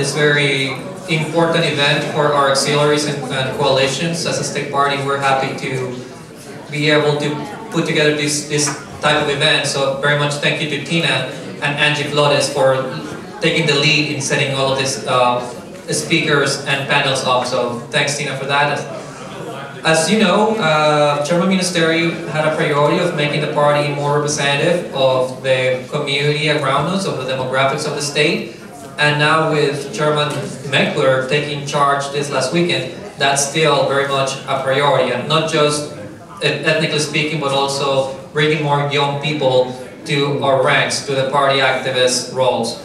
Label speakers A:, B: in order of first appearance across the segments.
A: this very important event for our auxiliaries and coalitions. As a state party, we're happy to be able to put together this type of event. So very much thank you to Tina and Angie Flores for taking the lead in setting all of these speakers and panels up. So thanks, Tina, for that. As you know, Chairman Ministeri had a priority of making the party more representative of the community around us, of the demographics of the state. And now with Chairman Meckler taking charge this last weekend, that's still very much a priority. And not just ethnically speaking, but also bringing more young people to our ranks, to the party activist roles.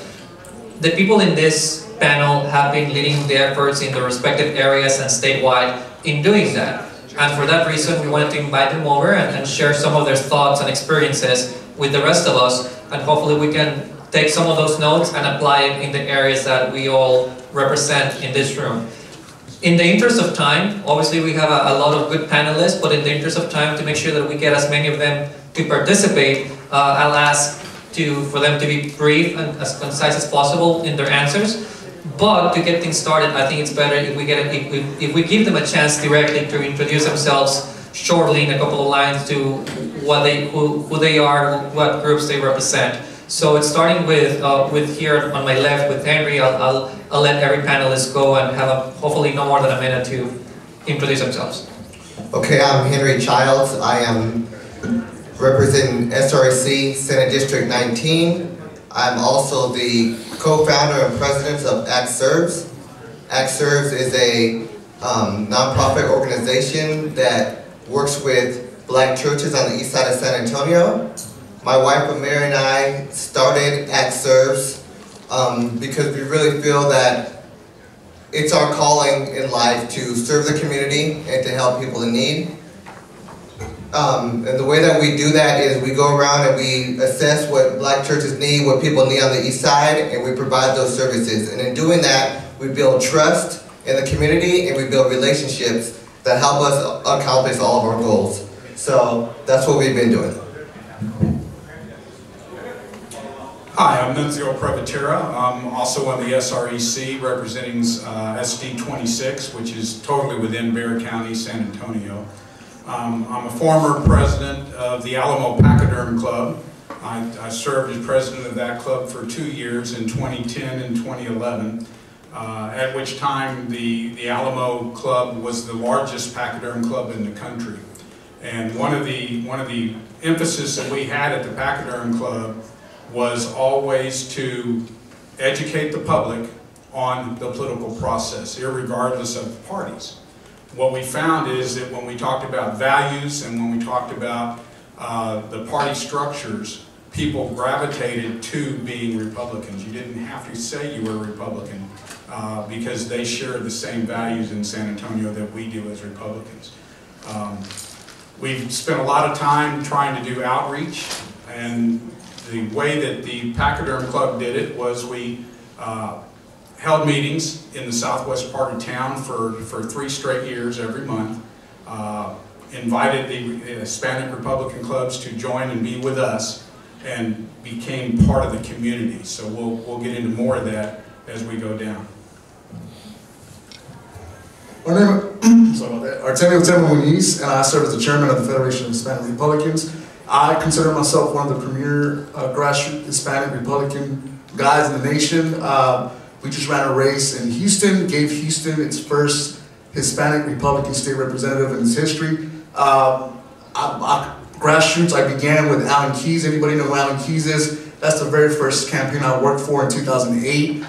A: The people in this panel have been leading the efforts in the respective areas and statewide in doing that. And for that reason, we wanted to invite them over and share some of their thoughts and experiences with the rest of us. And hopefully we can take some of those notes and apply it in the areas that we all represent in this room. In the interest of time, obviously we have a lot of good panelists, but in the interest of time, to make sure that we get as many of them to participate, I'll ask for them to be brief and as concise as possible in their answers. But to get things started, I think it's better if we give them a chance directly to introduce themselves shortly in a couple of lines to who they are, what groups they represent. So it's starting with here on my left with Henry. I'll let every panelist go and have hopefully no more than a minute to introduce themselves.
B: Okay, I'm Henry Childs. I am representing SRC Senate District 19. I'm also the co-founder and president of ACT Serves. ACT Serves is a nonprofit organization that works with black churches on the east side of San Antonio. My wife Mary and I started ACT Serves because we really feel that it's our calling in life to serve the community and to help people in need. And the way that we do that is we go around and we assess what black churches need, what people need on the east side, and we provide those services. And in doing that, we build trust in the community and we build relationships that help us accomplish all of our goals. So that's what we've been doing.
C: Hi, I'm Nunzio Previtera. I'm also on the SREC representing SD 26, which is totally within Bexar County, San Antonio. I'm a former president of the Alamo Pachyderm Club. I served as president of that club for 2 years in 2010 and 2011, at which time the Alamo Club was the largest pachyderm club in the country. And one of the emphasis that we had at the Pachyderm Club was always to educate the public on the political process, irregardless of parties. What we found is that when we talked about values and when we talked about the party structures, people gravitated to being Republicans. You didn't have to say you were a Republican because they shared the same values in San Antonio that we do as Republicans. We've spent a lot of time trying to do outreach, and the way that the Pachyderm Club did it was we held meetings in the southwest part of town for 3 straight years every month, invited the Hispanic Republican clubs to join and be with us, and became part of the community. So we'll get into more of that as we go down.
D: My name, sorry about that, Artemio Temo Muniz, and I serve as the chairman of the Federation of Hispanic Republicans. I consider myself one of the premier grassroots Hispanic Republican guys in the nation. We just ran a race in Houston, gave Houston its first Hispanic Republican state representative in its history. Grassroots, I began with Alan Keyes. Anybody know who Alan Keyes is? That's the very first campaign I worked for in 2008.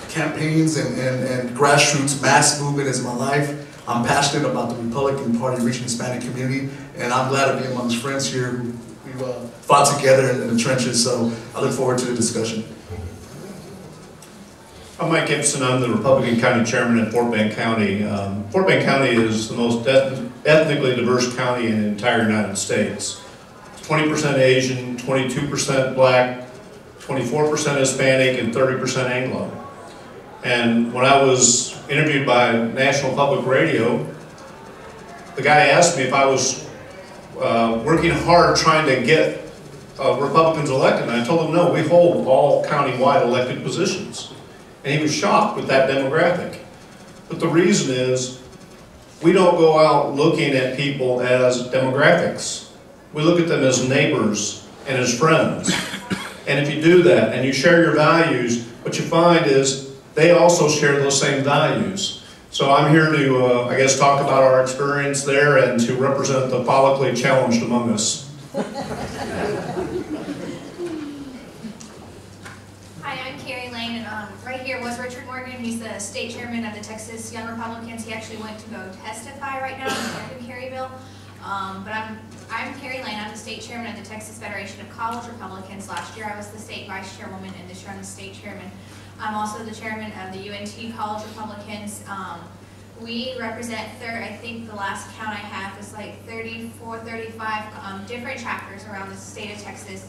D: Campaigns and grassroots mass movement is my life. I'm passionate about the Republican Party reaching the Hispanic community, and I'm glad to be amongst friends here who fought together in the trenches, so I look forward to the discussion.
E: I'm Mike Gibson. I'm the Republican County Chairman in Fort Bend County. Fort Bend County is the most ethnically diverse county in the entire United States. It's 20% Asian, 22% Black, 24% Hispanic, and 30% Anglo. And when I was interviewed by National Public Radio, the guy asked me if I was working hard trying to get Republicans elected, and I told him no, we hold all county-wide elected positions. And he was shocked with that demographic. But the reason is, we don't go out looking at people as demographics. We look at them as neighbors and as friends. And if you do that and you share your values, what you find is they also share those same values. So I'm here to, I guess, talk about our experience there and to represent the follically challenged among us.
F: Hi, I'm Carrie Lane, and right here was Richard Morgan. He's the state chairman of the Texas Young Republicans. He actually went to go testify right now in the Carey bill. But I'm Carrie Lane. I'm the state chairman of the Texas Federation of College Republicans. Last year I was the state vice chairwoman, and this year I'm the state chairman. I'm also the chairman of the UNT College Republicans. We represent, I think the last count I have is like 34, 35 different chapters around the state of Texas.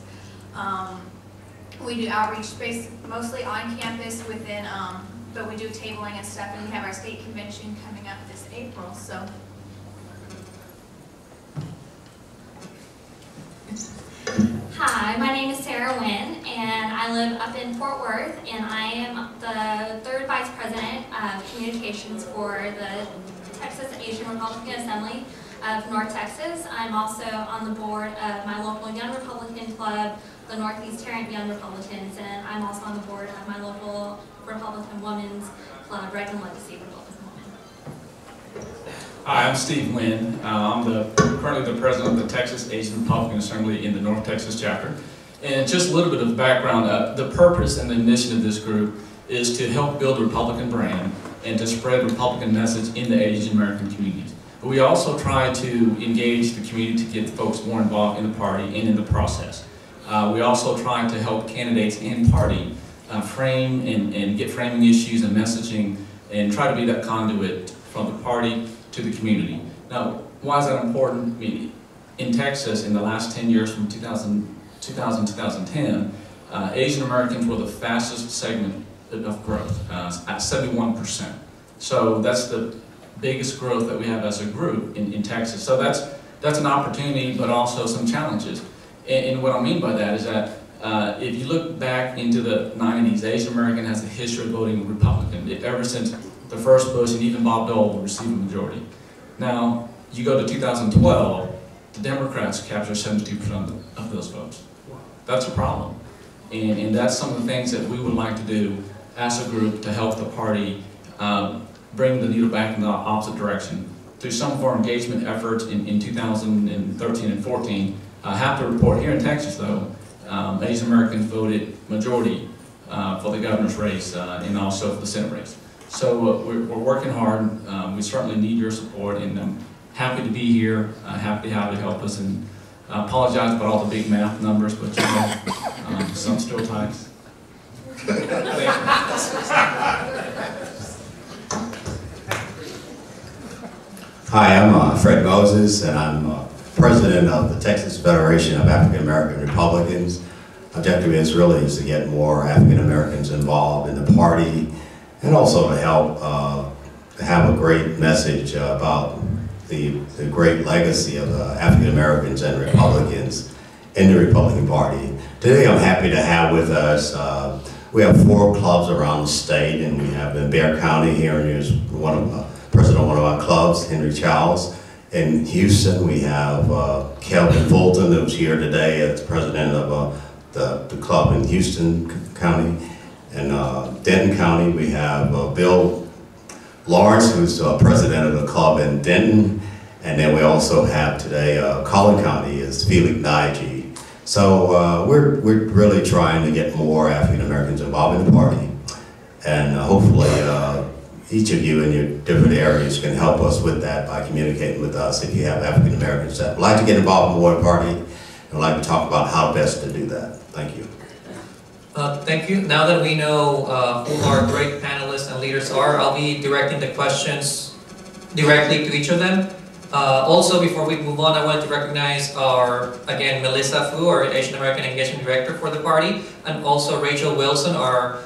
F: We do outreach based mostly on campus within, but we do tabling and stuff, and we have our state convention coming up this April. So.
G: Hi, my name is Sarah Wynn, and I live up in Fort Worth, and I am the third vice president of communications for the Texas Asian Republican Assembly of North Texas. I'm also on the board of my local Young Republican Club, the Northeast Tarrant Young Republicans, and I'm also on the board of my local Republican Women's Club, Reagan Legacy Republican Women.
H: Hi, I'm Steve Wynn. I'm currently the president of the Texas Asian Republican Assembly in the North Texas chapter. And just a little bit of background, the purpose and the mission of this group is to help build a Republican brand and to spread the Republican message in the Asian American communities. But we also try to engage the community to get folks more involved in the party and in the process. We also try to help candidates and party frame and get framing issues and messaging and try to be that conduit from the party to the community. Now, why is that important? I mean, in Texas, in the last 10 years from 2000 to 2010, Asian Americans were the fastest segment of growth, at 71%. So that's the biggest growth that we have as a group in Texas. So that's an opportunity, but also some challenges. And what I mean by that is that if you look back into the 90s, Asian American has a history of voting Republican. Ever since the first Bush and even Bob Dole received a majority. Now, you go to 2012, the Democrats capture 72% of those votes. That's a problem. And that's some of the things that we would like to do as a group to help the party bring the needle back in the opposite direction. Through some of our engagement efforts in 2013 and 14, I have to report here in Texas, though, Asian Americans voted majority for the governor's race and also for the Senate race. So we're working hard. We certainly need your support, and I'm happy to be here. Happy to have you help us, and I apologize about all the big math numbers, but you know, some still types.
I: Hi, I'm Fred Moses, and I'm president of the Texas Federation of African American Republicans. Objective is really to get more African Americans involved in the party, and also to help to have a great message about the great legacy of African Americans and Republicans in the Republican Party. Today I'm happy to have with us, we have 4 clubs around the state, and we have in Bexar County here, and here's president of one of our clubs, Henry Charles. In Houston, we have Kelvin Fulton, who's here today as president of the club in Houston County. In Denton County, we have Bill Lawrence, who's president of the club in Denton. And then we also have today, Collin County is Felix Nige. So we're really trying to get more African Americans involved in the party. And hopefully each of you in your different areas can help us with that by communicating with us if you have African Americans that would like to get involved more in the party and would like to talk about how best to do that. Thank you.
A: Thank you. Now that we know who our great panelists and leaders are, I'll be directing the questions directly to each of them. Also, before we move on, I wanted to recognize again, Melissa Fu, our Asian American Engagement Director for the party, and also Rachel Wilson, our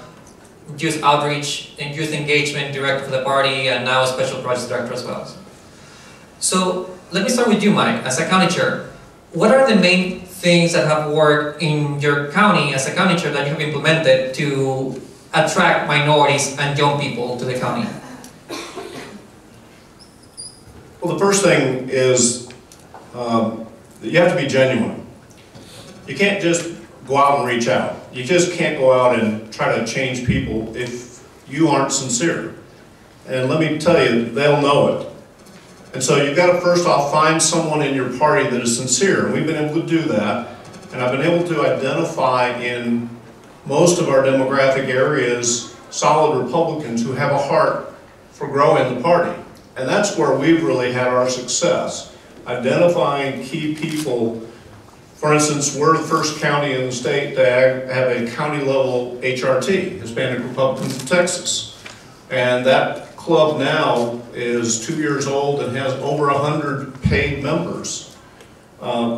A: Youth Outreach and Youth Engagement Director for the party, and now a Special Projects Director as well. So, let me start with you, Mike, as a county chair. What are the main things that have worked in your county as a county chair that you have implemented to attract minorities and young people to the county?
E: Well, the first thing is you have to be genuine. You can't just go out and reach out. You just can't go out and try to change people if you aren't sincere. And let me tell you, they'll know it. And so you've got to first off find someone in your party that is sincere. And we've been able to do that. And I've been able to identify in most of our demographic areas solid Republicans who have a heart for growing the party. And that's where we've really had our success. Identifying key people. For instance, we're the first county in the state to have a county level HRT, Hispanic Republicans of Texas. And that club now is 2 years old and has over 100 paid members.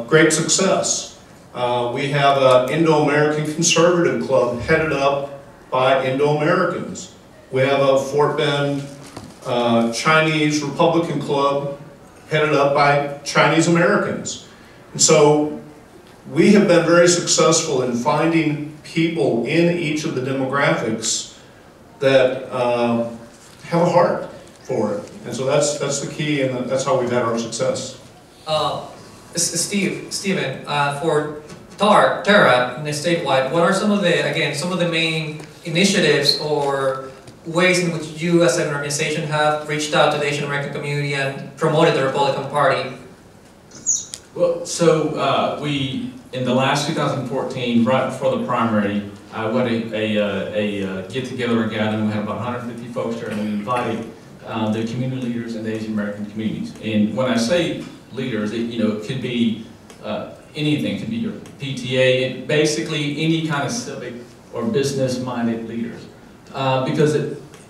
E: Great success. We have an Indo-American Conservative Club headed up by Indo-Americans. We have a Fort Bend Chinese Republican Club headed up by Chinese Americans. And so we have been very successful in finding people in each of the demographics that have a heart for it. And so that's the key, and that's how we've had our success.
A: Stephen, for Terra in the statewide, what are some of the main initiatives or ways in which you as an organization have reached out to the Asian American community and promoted the Republican Party?
H: Well, so we, in the last 2014, right before the primary, we had a get-together, a gathering. We had about 150 folks there, and we invited the community leaders in the Asian American communities. And when I say leaders, it could be anything. It could be your PTA, basically any kind of civic or business-minded leaders. Because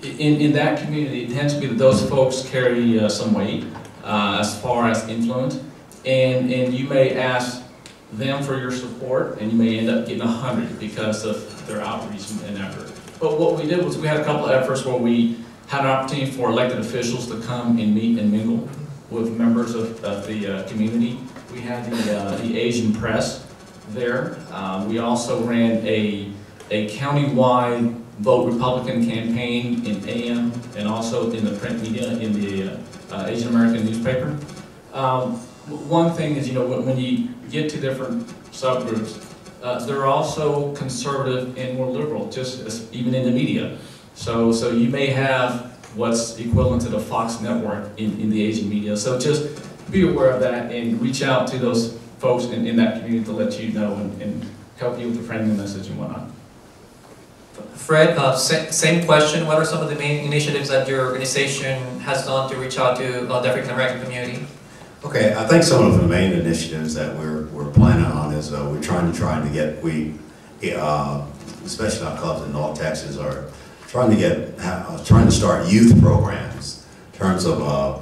H: in that community, it tends to be that those folks carry some weight as far as influence. And you may ask them for your support, and you may end up getting 100 because of their outreach and effort. But what we did was we had a couple of efforts where we had an opportunity for elected officials to come and meet and mingle with members of the community. We had the Asian press there. We also ran a county-wide Vote Republican campaign in AM and also in the print media in the Asian American newspaper. One thing is, when you get to different subgroups, they're also conservative and more liberal, just as, even in the media. So you may have what's equivalent to the Fox network in the Asian media. So just be aware of that and reach out to those folks in that community to let you know and help you with the framing message and whatnot.
A: Fred, same question. What are some of the main initiatives that your organization has done to reach out to the African American community?
I: Okay, I think some of the main initiatives that we're planning on is we're trying to get, especially our clubs in North Texas, are trying to start youth programs in terms of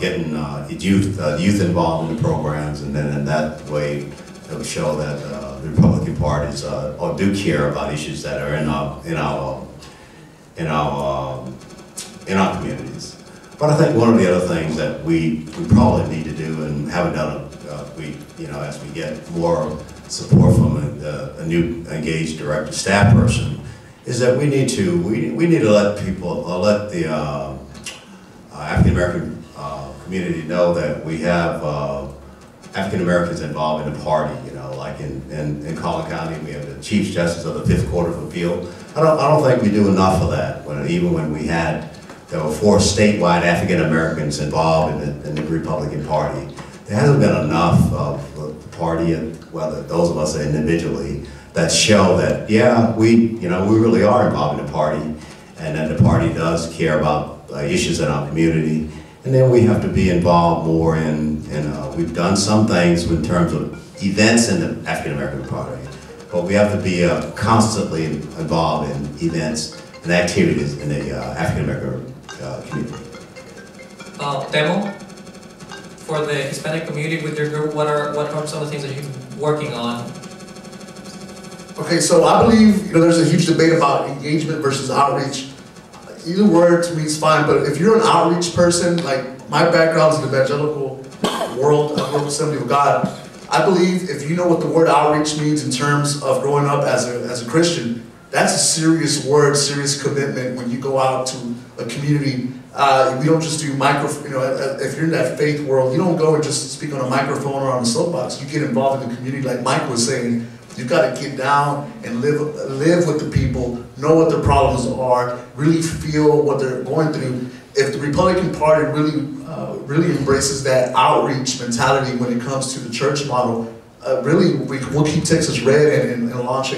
I: getting youth involved in the programs, and then in that way it will show that the Republican parties do care about issues that are in our communities. But I think one of the other things that we probably need to do and haven't done, as we get more support from a new engaged director staff person, is that we need to let the African American community know that we have African Americans involved in the party. Like in Collin County, we have the Chief Justice of the 5th Court of Appeal. I don't think we do enough of that. Even when there were 4 statewide African Americans involved in the Republican Party, there hasn't been enough of the party, and whether those of us individually, that show that we really are involved in the party, and that the party does care about issues in our community. And then we have to be involved more in we've done some things in terms of events in the African American Party, but we have to be constantly involved in events and activities in the African American community.
A: Demo, for the Hispanic community with your group, what are some of the things that you've been working on?
D: Okay, so I believe there's a huge debate about engagement versus outreach. Either word to me is fine, but if you're an outreach person, like my background is in the evangelical world, I grew up Assembly of God. I believe if you know what the word outreach means in terms of growing up as a Christian, That's a serious word, serious commitment when you go out to a community. We don't just do if you're in that faith world, you don't go and just speak on a microphone or on a soapbox. You get involved in the community, like Mike was saying. You've got to get down and live with the people, know what their problems are, really feel what they're going through. If the Republican Party really embraces that outreach mentality when it comes to the church model, really we'll keep Texas red and launch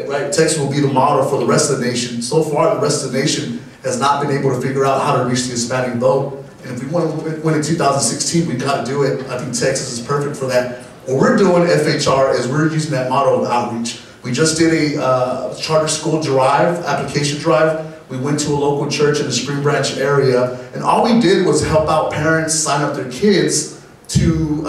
D: right? Texas will be the model for the rest of the nation. So far, the rest of the nation has not been able to figure out how to reach the Hispanic vote. And if we want to win in 2016, we've got to do it. I think Texas is perfect for that. What we're doing, FHR, is we're using that model of outreach. We just did a charter school drive, application drive. We went to a local church in the Spring Branch area, and all we did was help out parents sign up their kids to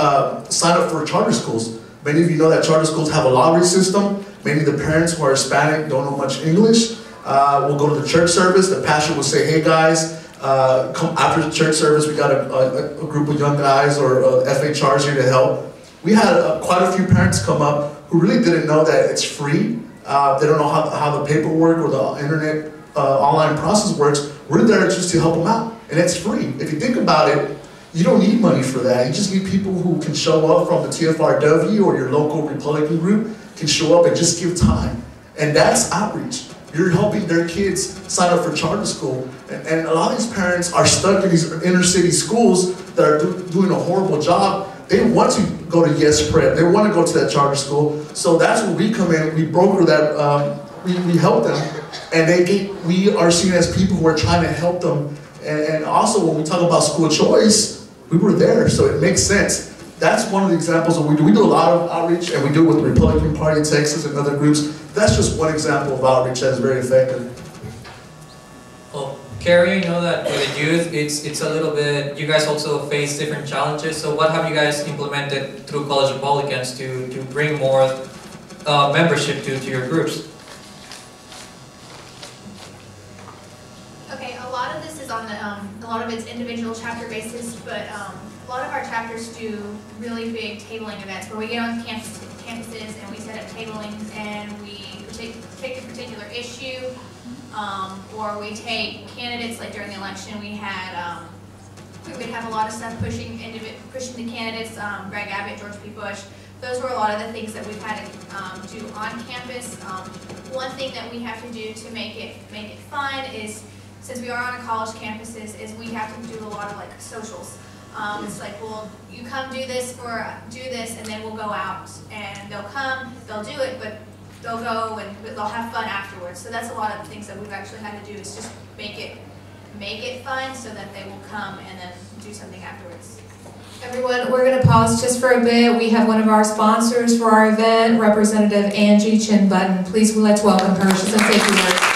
D: sign up for charter schools. Many of you know that charter schools have a lottery system. Many of the parents who are Hispanic don't know much English. We'll go to the church service. The pastor will say, hey guys, come after the church service, we got a group of young guys or FHRs here to help. We had quite a few parents come up who really didn't know that it's free. They don't know how the paperwork or the internet online process works. We're there just to help them out, and it's free. If you think about it, you don't need money for that. You just need people who can show up from the TFRW or your local Republican group can show up and just give time. And that's outreach. You're helping their kids sign up for charter school. And a lot of these parents are stuck in these inner city schools that are doing a horrible job. They want to go to Yes Prep. They want to go to that charter school. So that's where we come in. We broker that, we help them. And we are seen as people who are trying to help them. And also when we talk about school choice, we were there, so it makes sense. That's one of the examples of we do. We do a lot of outreach, and we do it with the Republican Party in Texas and other groups. That's just one example of outreach that is very effective.
A: Well, Carrie, I know that with the youth, it's a little bit, you guys also face different challenges. So what have you guys implemented through College Republicans to bring more membership to your groups?
F: Okay, a lot of this is on the, a lot of it's individual chapter basis, but a lot of our chapters do really big tabling events where we get on campuses and we set up tablings and we take a particular issue, or we take candidates. Like during the election, we would have a lot of stuff pushing the candidates. Greg Abbott, George P. Bush. Those were a lot of the things that we've had to do on campus. One thing that we have to do to make it fun is, since we are on a college campuses, is we have to do a lot of like socials. It's like, well, you come do this, and then we'll go out, and they'll come, they'll do it, but they'll go and they'll have fun afterwards. So that's a lot of the things that we've actually had to do, is just make it fun so that they will come and then do something afterwards.
J: Everyone, we're going to pause just for a bit. We have one of our sponsors for our event, Representative Angie Chin Button. Please let's welcome her. She's going to say a few words.